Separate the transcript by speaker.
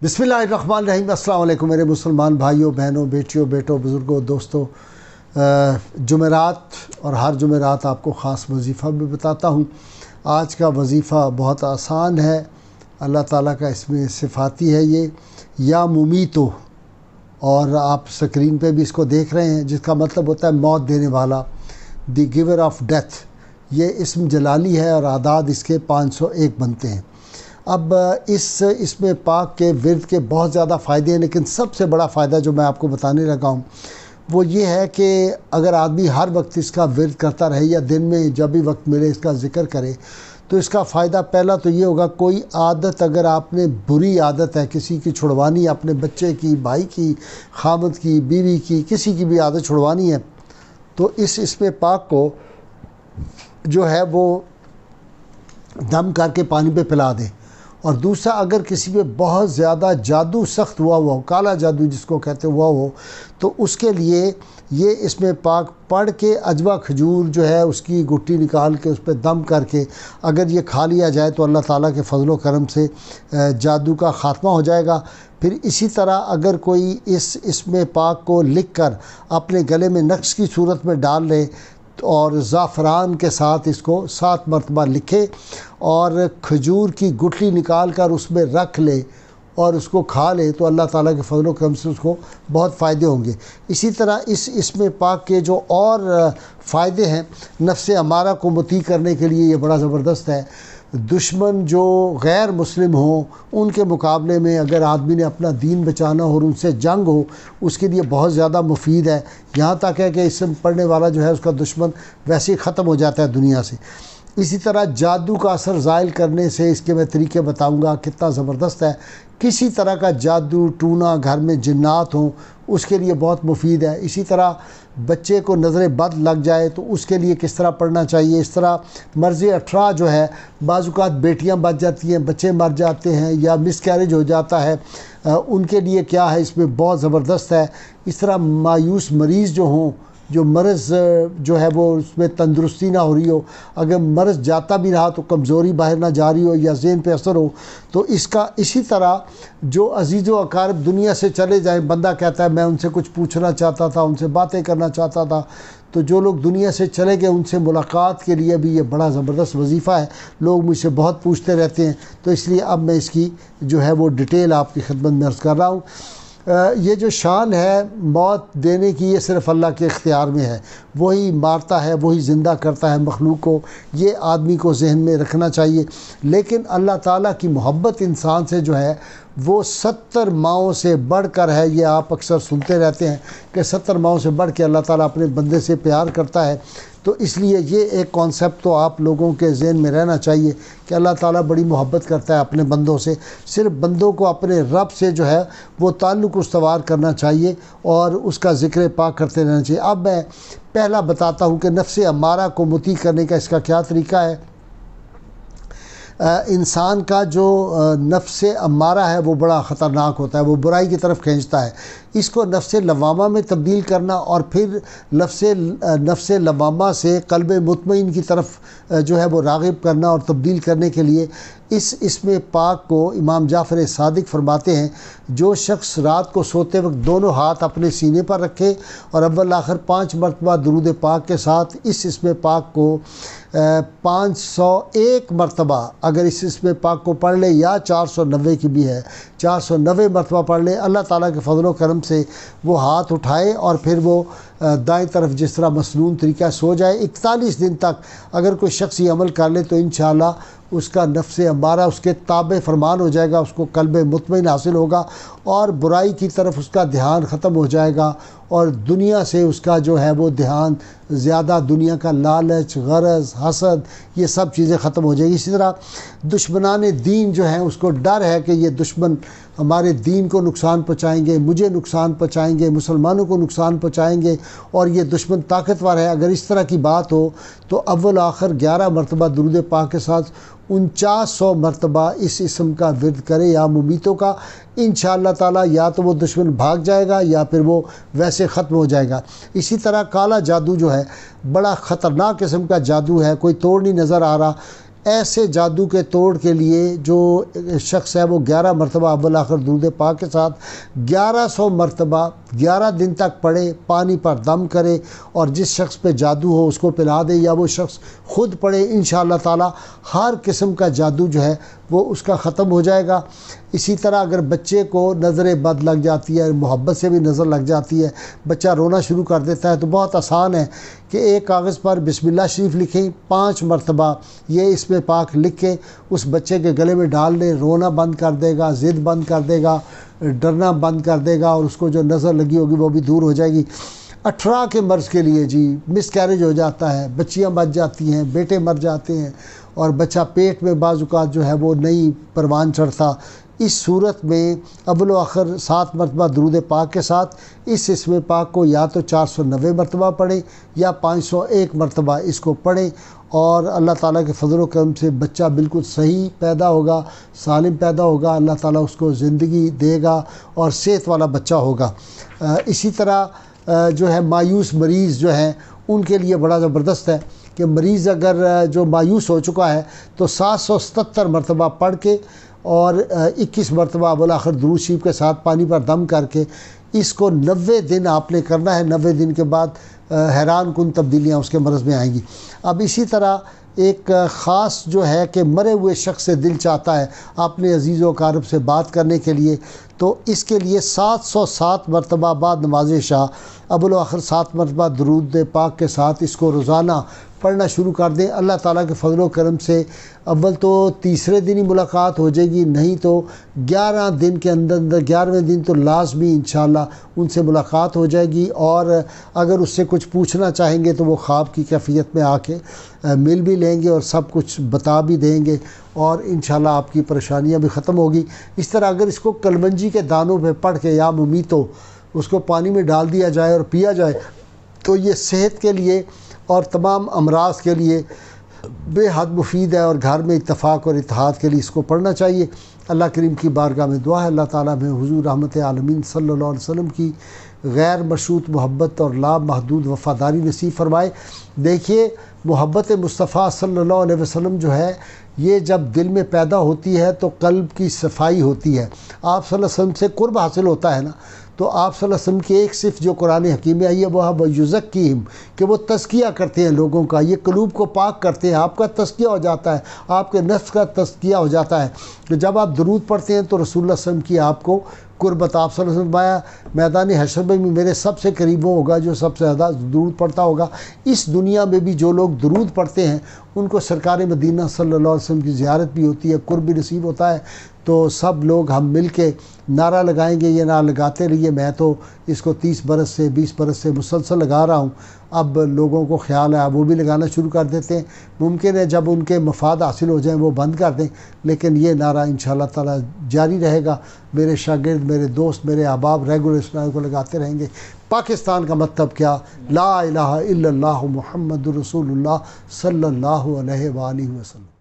Speaker 1: बिस्मिल्लाहिर्रहमानिर्रहीम। अस्सलाम वालेकुम मेरे मुसलमान भाइयों बहनों बेटियों बेटों बुज़ुर्गों दोस्तों। जुमेरात और हर जुमेरात आपको ख़ास वजीफ़ा भी बताता हूँ। आज का वजीफ़ा बहुत आसान है, अल्लाह ताला का इसमें सिफ़ाती है ये या मुमीतो, और आप स्क्रीन पे भी इसको देख रहे हैं, जिसका मतलब होता है मौत देने वाला, द गिवर ऑफ डेथ। ये इस्म जलाली है और आदाद इसके 501 बनते हैं। अब इसमें पाक के विर्द के बहुत ज़्यादा फ़ायदे हैं, लेकिन सबसे बड़ा फ़ायदा जो मैं आपको बताने लगा हूँ वो ये है कि अगर आदमी हर वक्त इसका विर्द करता रहे या दिन में जब भी वक्त मिले इसका ज़िक्र करे, तो इसका फ़ायदा पहला तो ये होगा, कोई आदत अगर आपने बुरी आदत है किसी की छुड़वानी, अपने बच्चे की, भाई की, खामद की, बीवी की, किसी की भी आदत छुड़वानी है, तो इसमें पाक को जो है वो दम करके पानी पे पिला दें। और दूसरा, अगर किसी पे बहुत ज़्यादा जादू सख्त हुआ हो, काला जादू जिसको कहते हुआ हो, तो उसके लिए ये इसमें पाक पढ़ के अजवा खजूर जो है उसकी गुट्टी निकाल के उस पर दम करके अगर ये खा लिया जाए तो अल्लाह ताला के फजल व करम से जादू का ख़ात्मा हो जाएगा। फिर इसी तरह अगर कोई इसमें पाक को लिख कर अपने गले में नक्श की सूरत में डाल ले और ज़ाफ़रान के साथ इसको 7 मरतबा लिखे और खजूर की गुठली निकाल कर उसमें रख ले और उसको खा ले, तो अल्लाह ताला के फजल व करम से उसको बहुत फ़ायदे होंगे। इसी तरह इसमें पाक के जो और फ़ायदे हैं, नफ्स अमारा को मुती करने के लिए ये बड़ा ज़बरदस्त है। दुश्मन जो गैर मुस्लिम हों उनके मुकाबले में अगर आदमी ने अपना दीन बचाना हो और उनसे जंग हो, उसके लिए बहुत ज़्यादा मुफीद है। यहाँ तक है कि इससे पढ़ने वाला जो है उसका दुश्मन वैसे ही ख़त्म हो जाता है दुनिया से। इसी तरह जादू का असर ज़ाइल करने से इसके मैं तरीके बताऊँगा, कितना ज़बरदस्त है। किसी तरह का जादू टूना, घर में जिन्नात हों, उसके लिए बहुत मुफीद है। इसी तरह बच्चे को नज़र बद लग जाए तो उसके लिए किस तरह पढ़ना चाहिए। इस तरह मर्ज़ 18 जो है, बाज़ुकात बेटियां बच जाती हैं, बच्चे मर जाते हैं या मिसकैरेज हो जाता है, उनके लिए क्या है इसमें बहुत ज़बरदस्त है। इस तरह मायूस मरीज़ जो हों, जो मर्ज़ जो है वो उसमें तंदुरुस्ती ना हो रही हो, अगर मर्ज़ जाता भी रहा तो कमज़ोरी बाहर ना जा रही हो या ज़हन पे असर हो, तो इसका इसी तरह जो अजीज़ व अकारब दुनिया से चले जाएं, बंदा कहता है मैं उनसे कुछ पूछना चाहता था, उनसे बातें करना चाहता था, तो जो लोग दुनिया से चले गए उनसे मुलाकात के लिए भी ये बड़ा ज़बरदस्त वजीफ़ा है। लोग मुझसे बहुत पूछते रहते हैं, तो इसलिए अब मैं इसकी जो है वो डिटेल आपकी खिदमत में अर्ज़ कर रहा हूँ। ये जो शान है मौत देने की, ये सिर्फ़ अल्लाह के इख्तियार में है। वही मारता है, वही ज़िंदा करता है मखलूक को, ये आदमी को जहन में रखना चाहिए। लेकिन अल्लाह ताला की मोहब्बत इंसान से जो है वो 70 माओं से बढ़कर है। ये आप अक्सर सुनते रहते हैं कि 70 माओं से बढ़ के अल्लाह ताला अपने बंदे से प्यार करता है। तो इसलिए ये एक कॉन्सेप्ट तो आप लोगों के ज़हन में रहना चाहिए कि अल्लाह ताला बड़ी मोहब्बत करता है अपने बंदों से। सिर्फ़ बंदों को अपने रब से जो है वो ताल्लुक़ उस्तवार करना चाहिए और उसका ज़िक्र पाक करते रहना चाहिए। अब मैं पहला बताता हूँ कि नफ्स अमारा को मुती करने का इसका क्या तरीका है। इंसान का जो नफ्स अम्मारा है वो बड़ा ख़तरनाक होता है, वो बुराई की तरफ खींचता है। इसको नफ्स लवामा में तब्दील करना और फिर नफ्स लवामा से क़ल्ब मुतमईन की तरफ जो है वो राग़िब करना और तब्दील करने के लिए इसमें पाक को इमाम जाफ़र सादिक फरमाते हैं, जो शख्स रात को सोते वक्त दोनों हाथ अपने सीने पर रखे और अव्वल आखिर 5 मरतबा दुरूद पाक के साथ इसमें पाक को 501 मरतबा अगर इसमें पाक को पढ़ ले, या 490 की भी है, 490 मरतबा पढ़ ले, अल्लाह ताला के फजल व करम से वो हाथ उठाए और फिर वो दाएं तरफ जिस तरह मसनून तरीका सो जाए। 41 दिन तक अगर कोई शख्स ये अमल कर ले तो इंशाअल्लाह उसका नफ्स अम्मारा उसके ताबे फरमान हो जाएगा, उसको क़ल्ब मुतमईन हासिल होगा और बुराई की तरफ उसका ध्यान ख़त्म हो जाएगा और दुनिया से उसका जो है वो ध्यान ज़्यादा, दुनिया का लालच, गरज, हसद, ये सब चीज़ें ख़त्म हो जाएगी। इसी तरह दुश्मनान दीन जो हैं उसको डर है कि ये दुश्मन हमारे दीन को नुकसान पहुँचाएँगे, मुझे नुकसान पहुँचाएँगे, मुसलमानों को नुकसान पहुँचाएँगे और ये दुश्मन ताकतवर है। अगर इस तरह की बात हो तो अव्वल आखिर 11 मरतबा दुरूद पाक के साथ 4900 मरतबा इस इस्म का विर्द करे या मुमीतों का, इंशाअल्लाह ताला या तो वो दुश्मन भाग जाएगा या फिर वो वैसे ख़त्म हो जाएगा। इसी तरह काला जादू जो है बड़ा ख़तरनाक किस्म का जादू है, कोई तोड़ नहीं नज़र आ रहा। ایسے جادو کے توڑ کے لیے جو شخص ہے وہ 11 مرتبہ اول آخر درود پاک کے ساتھ 1100 مرتبہ 11 دن تک پڑھے، پانی پر دم کرے، اور جس شخص پہ جادو ہو اس کو پلا دے یا وہ شخص خود پڑھے، انشاءاللہ تعالی ہر قسم کا جادو جو ہے وہ اس کا ختم ہو جائے گا۔ اسی طرح اگر بچے کو نظر بد لگ جاتی ہے، محبت سے بھی نظر لگ جاتی ہے، بچہ رونا شروع کر دیتا ہے، تو بہت آسان ہے کہ ایک کاغذ پر بسم اللہ شریف لکھیں، 5 مرتبہ یہ اسم پاک لکھ کے اس بچے کے گلے میں ڈال دیں، رونا بند کر دے گا، ضد بند کر دے گا، ڈرنا بند کر دے گا، اور اس کو جو نظر لگی ہوگی وہ بھی دور ہو جائے گی۔ 18 کے مرض کے لیے جی مس کیریج ہو جاتا ہے، بچیاں بچ جاتی ہیں، بیٹے مر جاتے ہیں، اور بچہ پیٹ میں بعض اوقات جو ہے وہ نہیں پروان چڑھتا، اس صورت میں اول و آخر 7 مرتبہ درود پاک کے ساتھ اس اسم پاک کو یا تو 490 مرتبہ پڑھیں یا 501 مرتبہ اس کو پڑھیں، اور اللہ تعالیٰ کے فضل و کرم سے بچہ بالکل صحیح پیدا ہوگا، سالم پیدا ہوگا، اللہ تعالیٰ اس کو زندگی دے گا اور صحت والا بچہ ہوگا۔ اسی طرح جو ہے مایوس مریض جو ہیں ان کے لیے بڑا زبردست ہے کہ مریض اگر جو مایوس ہو چکا ہے تو 777 مرتبہ پڑھ کے اور 21 مرتبہ اول آخر درود شریف کے ساتھ پانی پر دم کر کے اس کو 90 دن آپ نے کرنا ہے۔ 90 دن کے بعد حیران کن تبدیلیاں اس کے مرض میں آئیں گی۔ اب اسی طرح ایک خاص جو ہے کہ مرے ہوئے شخص سے دل چاہتا ہے اپنے عزیز و اقارب سے بات کرنے کے لیے، تو اس کے لیے 707 مرتبہ بعد نماز عشاء اول و آخر 7 مرتبہ درود پاک کے ساتھ اس کو روزانہ پڑھنا شروع کر دیں۔ اللہ تعالیٰ کے فضل و کرم سے اول تو تیسرے دن ہی ملاقات ہو جائے گی، نہیں تو 11 دن کے اندر 11ویں دن تو لازمی انشاءاللہ ان سے ملاقات ہو جائے گی، اور اگر اس سے کچھ پوچھنا چاہیں گے تو وہ خواب کی کیفیت میں آ کے مل بھی لیں گے اور سب کچھ بتا بھی دیں گے، اور انشاءاللہ آپ کی پریشانیاں بھی ختم ہوگی۔ اس طرح اگر اس کو کلمنجی کے دانوں پہ پڑھ کے یا ممیتو اس کو پانی میں ڈال دیا جائے اور پیا جائے تو یہ صحت کے لیے اور تمام امراض کے لیے بے حد مفید ہے، اور گھر میں اتفاق اور اتحاد کے لیے اس کو پڑھنا چاہیے۔ اللہ کریم کی بارگاہ میں دعا ہے اللہ تعالیٰ میں حضور رحمت عالمین صلی اللہ علیہ وسلم کی غیر مشروط محبت اور لا محدود وفاداری نصیب فرمائے۔ دیکھیے محبت مصطفیٰ صلی اللہ علیہ وسلم جو ہے یہ جب دل میں پیدا ہوتی ہے تو قلب کی صفائی ہوتی ہے، آپ صلی اللہ علیہ وسلم سے قرب حاصل ہوتا ہے نا، تو آپ صلی اللہ علیہ وسلم کی ایک صفت جو قرآن حکیم میں آئی ہے وہ ہے وَيُزَكِّيهِمْ، کہ وہ تزکیہ کرتے ہیں لوگوں کا، یہ قلوب کو پاک کرتے ہیں، آپ کا تزکیہ ہو جاتا ہے، آپ کے نفس کا تزکیہ ہو جاتا ہے۔ کہ جب آپ درود پڑھتے ہیں تو رسول اللہ صلی اللہ علیہ وسلم کی آپ کو قربت، آپ صلی اللہ علیہ وسلم آیا میدان حشر میں بھی میرے سب سے قریب وہ ہوگا جو سب سے زیادہ درود پڑھتا ہوگا۔ اس دنیا میں بھی جو لوگ درود پڑھتے ہیں ان کو سرکار مدینہ صلی اللہ علیہ وسلم کی زیارت بھی ہوتی ہے، قرب بھی نصیب ہوتا ہے۔ تو سب لوگ ہم مل کے نعرہ لگائیں گے، یہ نعرہ لگاتے رہیے، میں تو اس کو 30 برس سے 20 برس سے مسلسل لگا رہا ہوں، اب لوگوں کو خیال ہے وہ بھی لگانا شروع کر دیتے ہیں، ممکن ہے جب ان کے مفاد حاصل ہو جائیں وہ بند کر دیں، لیکن یہ نعرہ انشاءاللہ تعالی جاری رہے گا۔ میرے شاگرد، میرے دوست، میرے احباب ریگولر اس نعرے کو لگاتے رہیں گے۔ پاکستان کا مطلب کیا؟ لا الہ الا اللہ محمد رسول اللہ صلی اللہ علیہ وآلہ وسلم۔